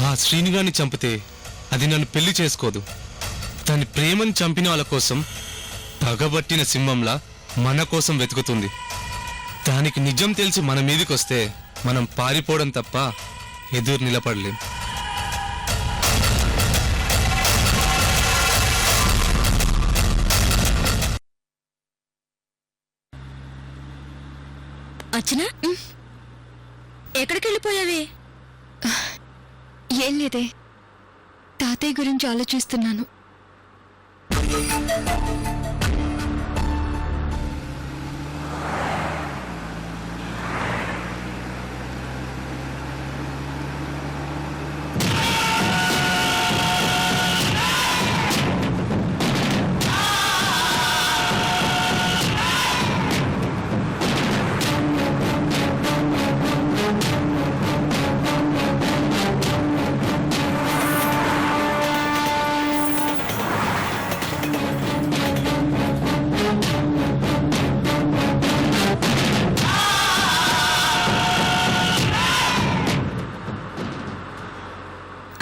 ఆ శ్రీనిగాన్ని చంపితే అది నన్ను పెళ్లి చేసుకోదు. దాని ప్రేమని చంపిన వాళ్ళ కోసం పగబట్టిన సింహంలా మన కోసం వెతుకుతుంది. దానికి నిజం తెలిసి మన మీదకొస్తే మనం పారిపోవడం తప్ప ఎదురు నిలబడలేం. అర్చన, ఎక్కడికి వెళ్ళిపోయావే? ఏం లేదే, తాతయ్య గురించి ఆలోచిస్తున్నాను.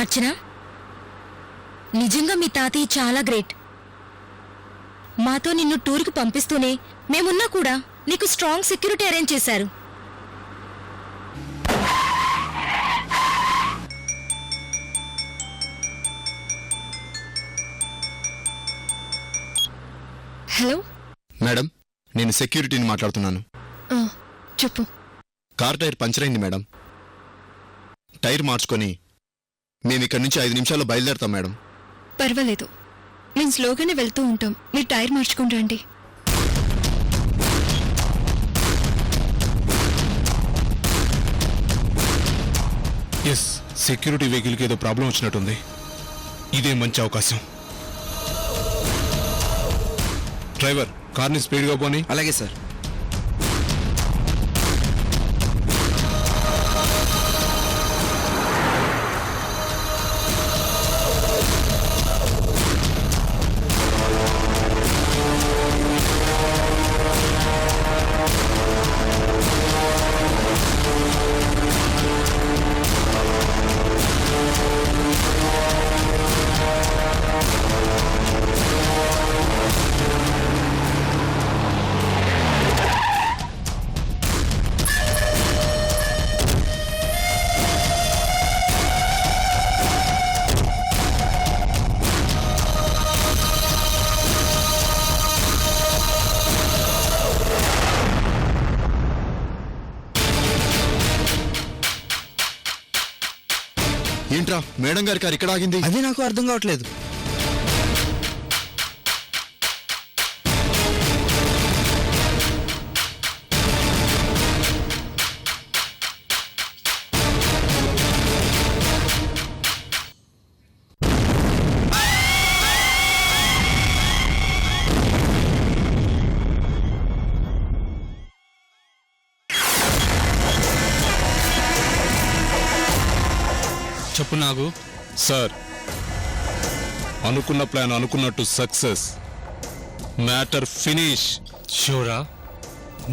అర్చన, నిజంగా మీ తాతయ్య చాలా గ్రేట్. మాతో నిన్ను టూర్కి పంపిస్తూనే మేమున్నా కూడా నీకు స్ట్రాంగ్ సెక్యూరిటీ అరేంజ్ చేశారు. హలో మేడం, నేను సెక్యూరిటీని మాట్లాడుతున్నాను. చెప్పు. కార్ టైర్ పంచర్ అయింది మేడం. టైర్ మార్చుకొని మేము ఇక్కడి నుంచి 5 నిమిషాల్లో బయలుదేరుతాం మేడం. పర్వాలేదు, మేము స్లోగానే వెళ్తూ ఉంటాం. మీరు టైర్ మార్చుకుని రండి. ఎస్, సెక్యూరిటీ వెహికల్కి ఏదో ప్రాబ్లం వచ్చినట్టుంది. ఇదే మంచి అవకాశం. డ్రైవర్, కార్ని స్పీడ్గా పోనీ. అలాగే సార్. ఏంట్రా మేడం గారి కారు ఇక్కడ ఆగింది? అదే నాకు అర్థం కావట్లేదు. చెప్పు నాగు. సార్, అనుకున్న ప్లాన్ అనుకున్నట్టు సక్సెస్. Matter finish. షూరా?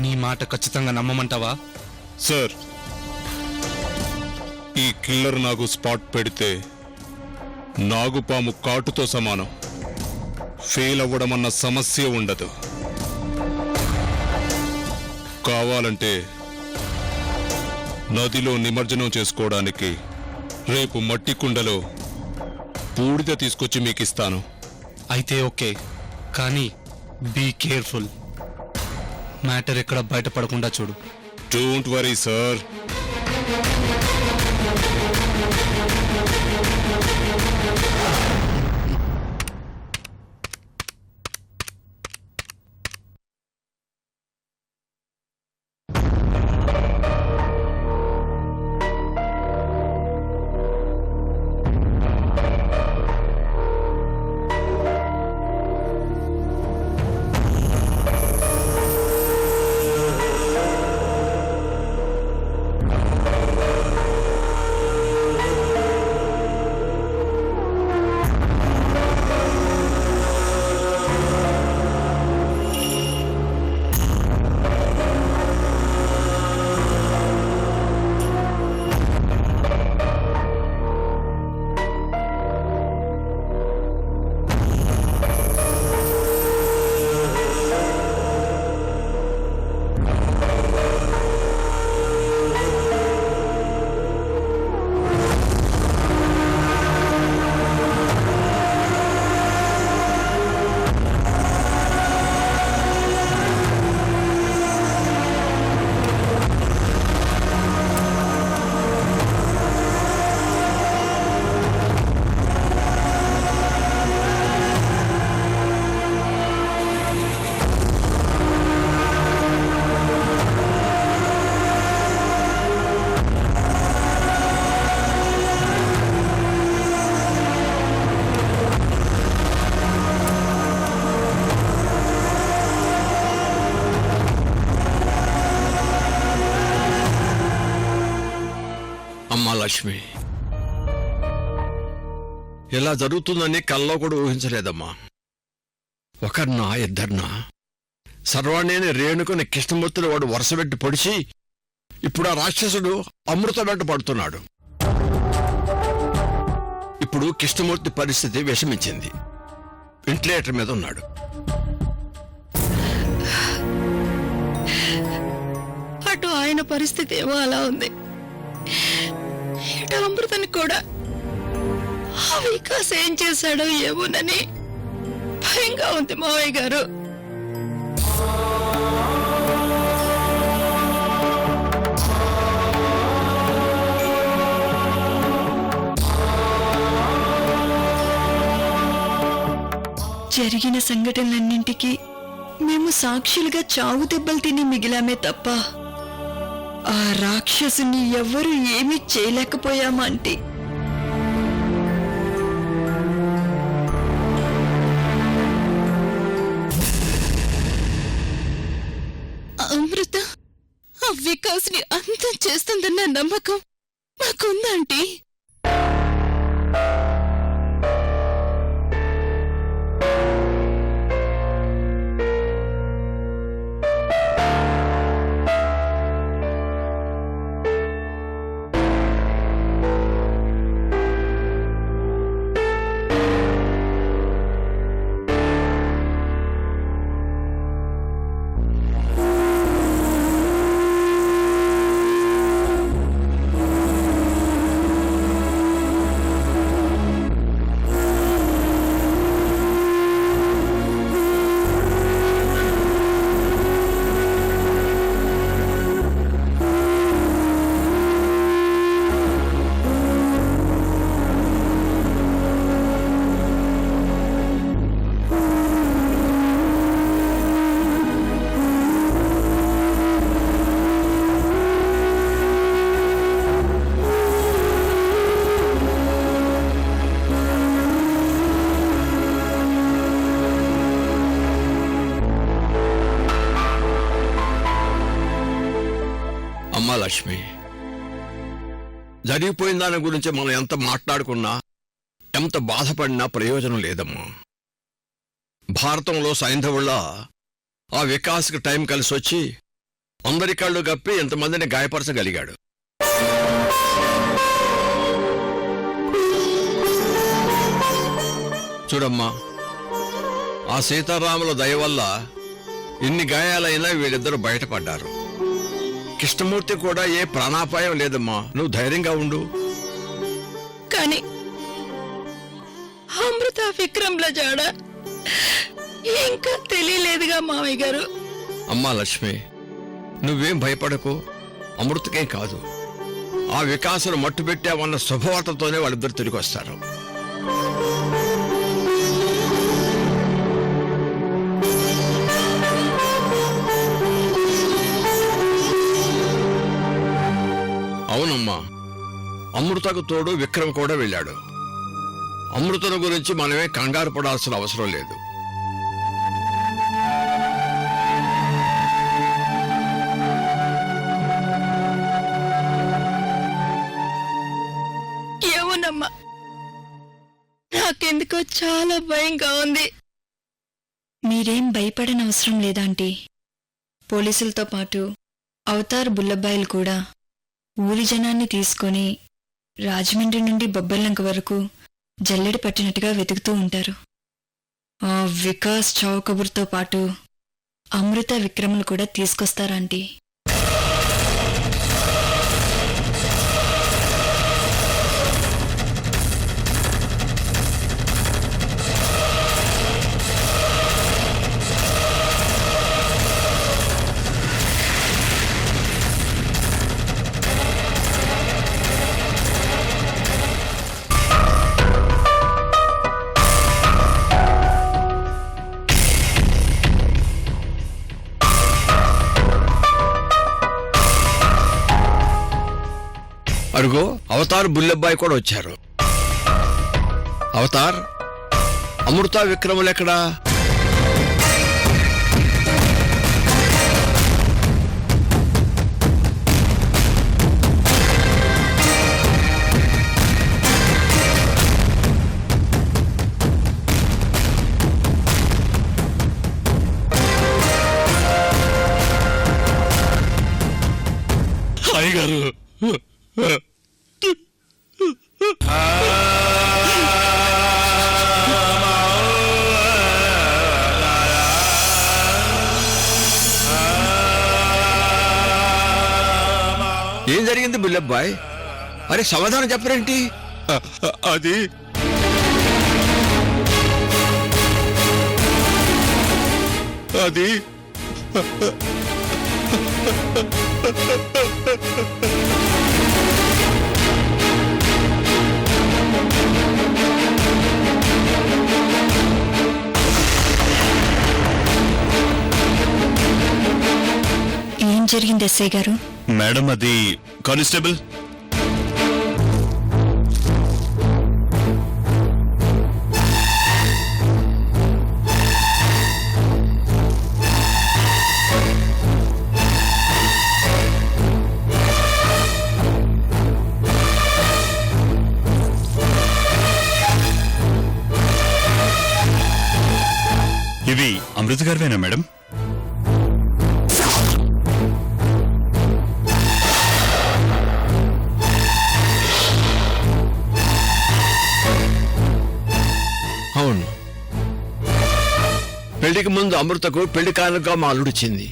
నీ మాట ఖచ్చితంగా నమ్మమంటావా? సార్, ఈ కిల్లర్ నాగు స్పాట్ పెడితే నాగుపాము కాటుతో సమానం. ఫెయిల్ అవ్వడం అన్న సమస్య ఉండదు. కావాలంటే నదిలో నిమజ్జనం చేసుకోవడానికి రేపు మట్టి కుండలో బూడిద తీసుకొచ్చి మీకు ఇస్తాను. అయితే ఓకే, కానీ బీ కేర్ఫుల్. మ్యాటర్ ఎక్కడ బయటపడకుండా చూడు. Don't worry sir. లక్ష్మి, ఇలా జరుగుతుందని కల్లో కూడా ఊహించలేదమ్మా. ఒకరినా ఇద్దరినా సర్వాణిని రేణుకుని కృష్ణమూర్తిని వాడు వరుసపెట్టి పొడిచి ఇప్పుడు ఆ రాక్షసుడు అమృత వెంట పడుతున్నాడు. ఇప్పుడు కృష్ణమూర్తి పరిస్థితి విషమించింది. వెంటిలేటర్ మీద ఉన్నాడు. అటు ఆయన పరిస్థితి ఏమో అలా ఉంది, ఇటు అమృతని కూడా ఆ వికాస్ ఏం చేశాడో ఏమోనని భయంగా ఉంది మావయ్య గారు. జరిగిన సంఘటనలన్నింటికి మేము సాక్షులుగా చావు దెబ్బలు తిని మిగిలామే తప్ప ఆ రాక్షసుని ఎవ్వరూ ఏమీ చేయలేకపోయామా అంటే అమృత ఆ వికాస్ ని అంతం చేస్తుందన్న నమ్మకం మాకుందంటే అమ్మా లక్ష్మి, జరిగిపోయిన దాని గురించి మనం ఎంత మాట్లాడుకున్నా ఎంత బాధపడినా ప్రయోజనం లేదమ్మా. భారతంలో సైంధవుళ్ళ ఆ వికాస్కి టైం కలిసి వచ్చి అందరి కళ్ళు గప్పి ఎంతమందిని గాయపరచగలిగాడు. చూడమ్మా, ఆ సీతారాముల దయ వల్ల ఎన్ని గాయాలైనా వీళ్ళిద్దరూ బయటపడ్డారు. కృష్ణమూర్తి కూడా ఏ ప్రాణాపాయం లేదమ్మా, నువ్వు ధైర్యంగా ఉండు. కానీ అమృత విక్రమ్ల జాడ ఇంకా తెలియలేదుగా మావయ్య గారు. అమ్మా లక్ష్మి, నువ్వేం భయపడకు. అమృతకేం కాదు, ఆ వికాసును మట్టుబెట్టామన్న శుభవార్తతోనే వాళ్ళిద్దరు తిరిగి వస్తారు. అవునమ్మా, అమృతకు తోడు విక్రమ్ కూడా వెళ్ళాడు. అమృతను గురించి మనమే కంగారు పడాల్సిన అవసరం లేదు. ఏమోనమ్మా, నాకెందుకో చాలా భయంగా ఉంది. మీరేం భయపడనవసరం లేదాంటీ. పోలీసులతో పాటు అవతార్ బుల్లబ్బాయిలు కూడా ఊరి జనాన్ని తీసుకొని రాజమండ్రి నుండి బొబ్బర్లంక వరకు జల్లెడ పట్టినట్టుగా వెతుకుతూ ఉంటారు. ఆ వికాస్ చావు కబుర్తో పాటు అమృత విక్రములు కూడా తీసుకొస్తారాంటీ. అరుగో అవతార్ బుల్లబ్బాయి కూడా వచ్చారు. అవతార్, అమృత విక్రములు ఎక్కడా? గారు ఏం జరిగింది బుల్లబ్బాయ్? అరే సమాధానం చెప్పరేంటి? అది అది ఏం జరిగింది ఎస్ఐ గారు? మేడం అది కానిస్టేబుల్ ఇవి అమృత గారివేనా మేడం? అవును, పెళ్లికి ముందు అమృతకు పెళ్లి కానుక మా అల్లుడిచ్చింది.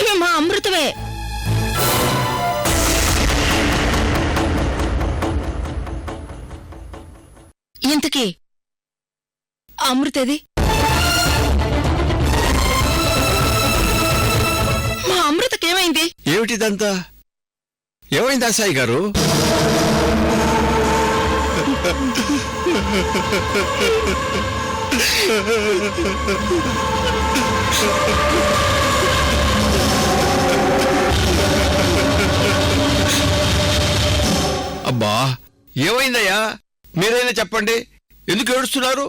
ఇవి మా అమృతవే. ఇంతకీ అమృతది? మా అమృతకేమైంది? ఏమిటిదంతా? ఏమైంది సాయి గారు? అబ్బా ఏమైందయ్యా? మీరైనా చెప్పండి, ఎందుకు ఏడుస్తున్నారు?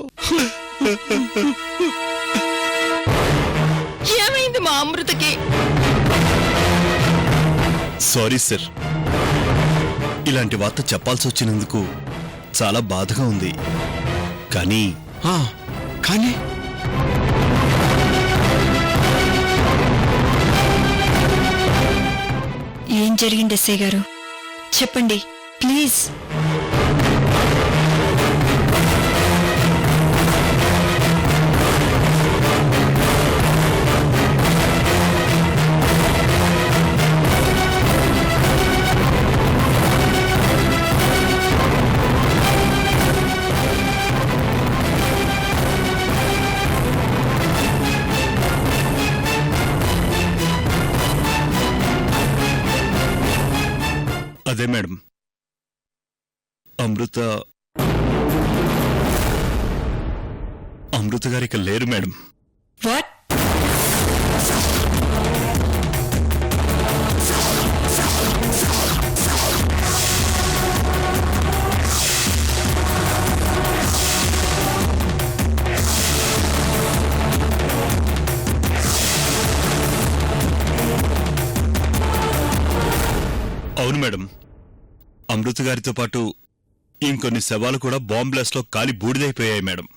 ఏమైంది మా అమృతకి? సారీ సార్, ఇలాంటి వార్త చెప్పాల్సి వచ్చినందుకు చాలా బాధగా ఉంది. కానీ కానీ ఏం జరిగింది ఎస్ఐ గారు? చెప్పండి ప్లీజ్. అదే మేడం, అమృత గారు ఇక లేరు మేడం. వాట్? అవును మేడం, అమృత గారితో పాటు ఇంకొన్ని శవాలు కూడా బాంబ్ బ్లాస్ట్ లో కాలి బూడిదైపోయాయి మేడం.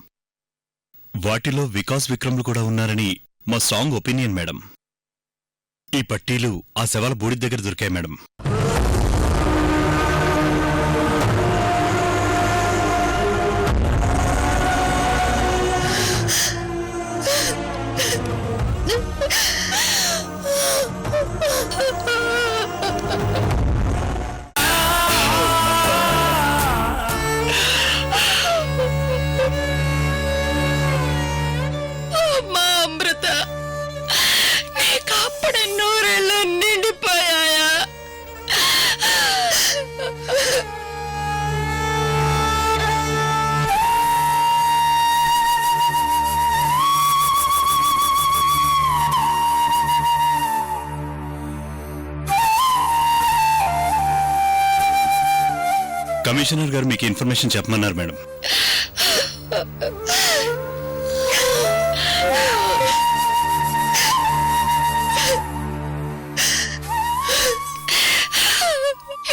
వాటిలో వికాస్ విక్రమ్లు కూడా ఉన్నారని మా స్ట్రాంగ్ ఒపీనియన్ మేడం. ఈ పట్టీలు ఆ శవాల బూడిద దగ్గర దొరికాయి మేడం. మా అమృత నీకు అప్పుడే నూరేళ్ళు నిండిపోయాయా? కమిషనర్ గారు మీకు ఇన్ఫర్మేషన్ చెప్పమన్నారు మేడం.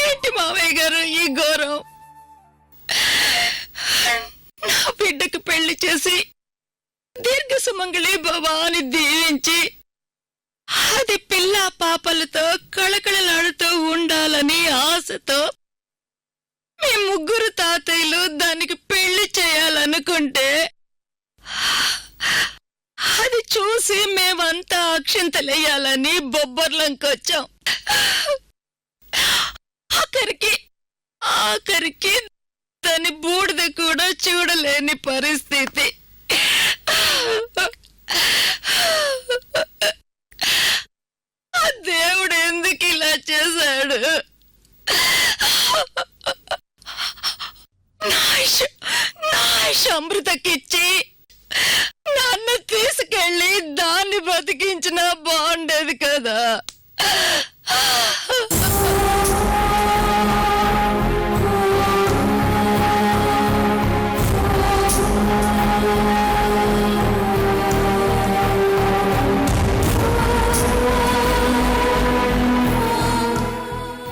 ఏంటి మావయ్య గారు ఈ ఘోరం? నా బిడ్డకు పెళ్లి చేసి దీర్ఘ సుమంగళి భవ అని దీవించి అది పిల్ల పాపలతో కళకళలాడుతూ ఉండాలని ఆశతో మీ ముగ్గురు తాతయ్యలు దానికి పెళ్లి చేయాలనుకుంటే అది చూసి మేమంతా అక్షింతలేయాలని బొబ్బర్లంకొచ్చాం. ఆఖరికి దాని బూడిద కూడా చూడలేని పరిస్థితి. ఆ దేవుడు ఎందుకు ఇలా చేశాడు? నా అమృతకిచ్చి నన్ను తీసుకెళ్ళి దాన్ని బతికించినా బాగుండేది కదా.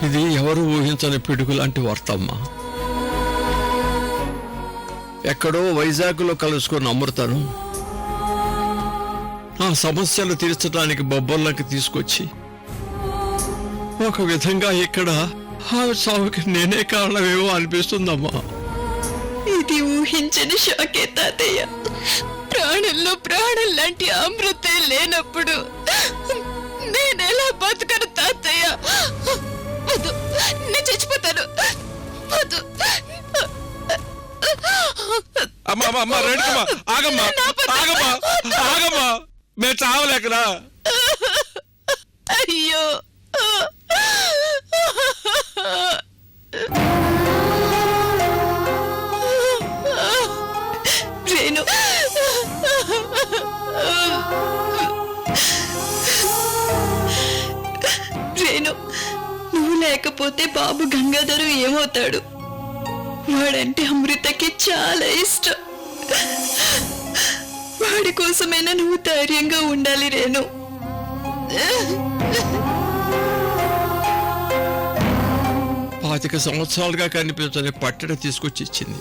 ఇది ఎవరు ఊహించని పిడుగు లాంటి వార్తమ్మా. ఎక్కడో వైజాగ్లో కలుసుకున్న అమృతను ఆ సమస్యలు తీర్చడానికి బొబ్బర్లకి తీసుకొచ్చి ఒక విధంగా ఇక్కడ ఆ సావుకి నేనే కారణమేమో అనిపిస్తుందమ్మా. ఇది ఊహించని షాకే తాతయ్య. ప్రాణంలో ప్రాణం లాంటి అమృతే లేనప్పుడు నేనెలా బతకను తాతయ్య? వద్దు, నేను చచ్చిపోతాను. వద్దు. అమ్మా రేణుకమ్మా ఆగమ్మా ఆగమ్మా ఆగమ్మా మేము చావలేకరా. అయ్యో, రేణు, రేణు, నువ్వు లేకపోతే బాబు గంగాధరు ఏమవుతాడు? వాడంటే అమృతకి చాలా ఇష్టం. వాడి కోసమైనా నువ్వు ధైర్యంగా ఉండాలి రేణు. 25 సంవత్సరాలుగా కనిపించని పట్టెడ తీసుకొచ్చి ఇచ్చింది.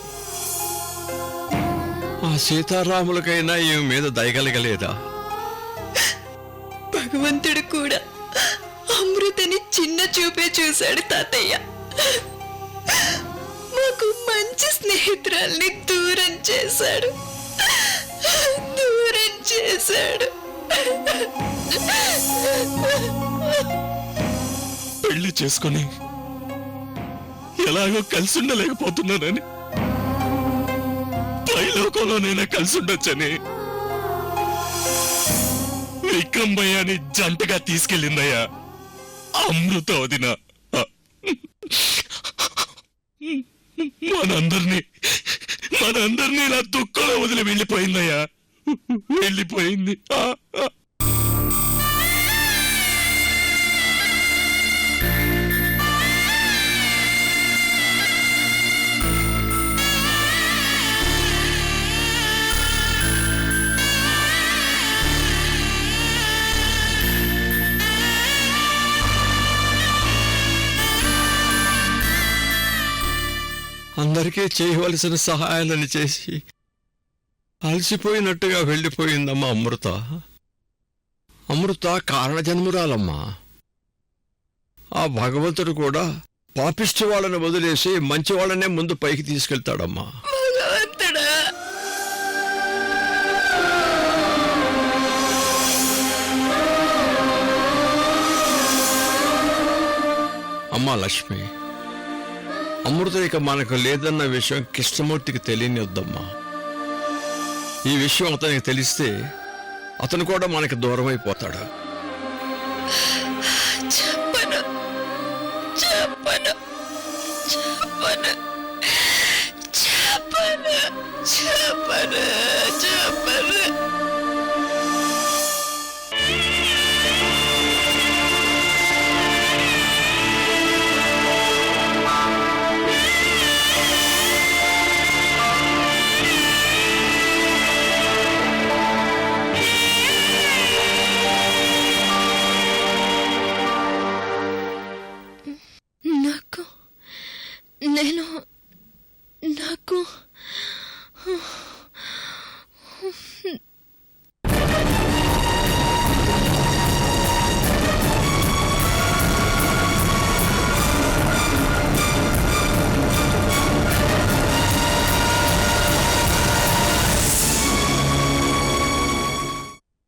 ఆ సీతారాములకైనా ఈమె మీద దయగలగలేదా? భగవంతుడు కూడా అమృతని చిన్న చూపే చూశాడు తాతయ్య. మాకు మంచి స్నేహితురాల్ని దూరం చేశాడు. పెళ్లి చేసుకొని ఎలాగో కలిసి ఉండలేకపోతున్నానని, పైలోకంలోనైనా కలిసి ఉండొచ్చని విక్రమ్ భయ్యాని జంటగా తీసుకెళ్ళిందయ్యా అమృత వదిన. మనందరినీ ఇలా దుఃఖంలో వదిలి వెళ్ళిపోయిందయ్యా, వెళ్ళిపోయింది. అందరికీ చేయవలసిన సహాయాలను చేసి అలసిపోయినట్టుగా వెళ్ళిపోయిందమ్మా అమృత. అమృత కారణజన్మురాలమ్మా. ఆ భగవంతుడు కూడా పాపిష్టి వాళ్ళని వదిలేసి మంచి వాళ్ళనే ముందు పైకి తీసుకెళ్తాడమ్మా. భగవంతుడా, అమ్మా లక్ష్మి, అమృత ఇక మనకు లేదన్న విషయం కృష్ణమూర్తికి తెలియనివద్దమ్మా. ఈ విషయం అతనికి తెలిస్తే అతను కూడా మనకి దూరం అయిపోతాడు. చెప్పను చెప్పను చెప్పను చెప్పను చెప్పను చెప్పను. నేను